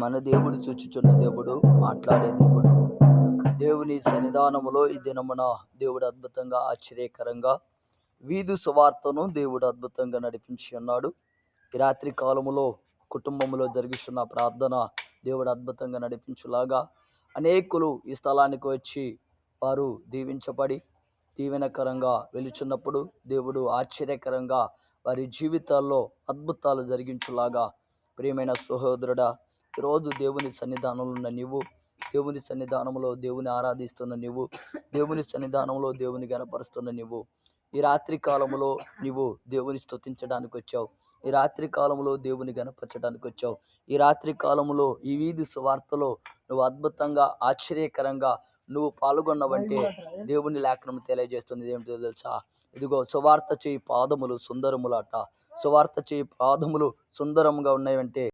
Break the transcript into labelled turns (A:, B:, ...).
A: మన దేవుడు చూచుచున్న దేవుడు, మాట్లాడే దేవుడు. దేవుని సన్నిధానములో ఈ దినమున దేవుడు అద్భుతంగా, ఆశ్చర్యకరంగా వీధి సువార్తను దేవుడు అద్భుతంగా నడిపించి ఉన్నాడు. ఈ రాత్రి కాలములో కుటుంబంలో జరిగిస్తున్న ప్రార్థన దేవుడు అద్భుతంగా నడిపించులాగా అనేకులు ఈ స్థలానికి వచ్చి వారు దీవించబడి దీవెనకరంగా వెలుచున్నప్పుడు దేవుడు ఆశ్చర్యకరంగా వారి జీవితాల్లో అద్భుతాలు జరిగించులాగా. ప్రియమైన సహోదరుడా, ఈరోజు దేవుని సన్నిధానంలో ఉన్న నీవు, దేవుని సన్నిధానంలో దేవుని ఆరాధిస్తున్న నీవు, దేవుని సన్నిధానంలో దేవుని గణపరుస్తున్న నీవు, ఈ రాత్రి కాలంలో నీవు దేవుని స్తుతించడానికి వచ్చావు. ఈ రాత్రి కాలంలో దేవుని గణపరచడానికి వచ్చావు. ఈ రాత్రి కాలంలో ఈ వీధి సువార్తలో నువ్వు అద్భుతంగా, ఆశ్చర్యకరంగా నువ్వు పాల్గొన్నవంటే దేవుని లేఖనం తెలియజేస్తుంది ఏమిటో తెలుసా? ఇదిగో సువార్త చేయి పాదములు సుందరములట. సువార్త చేయి పాదములు సుందరముగా ఉన్నాయంటే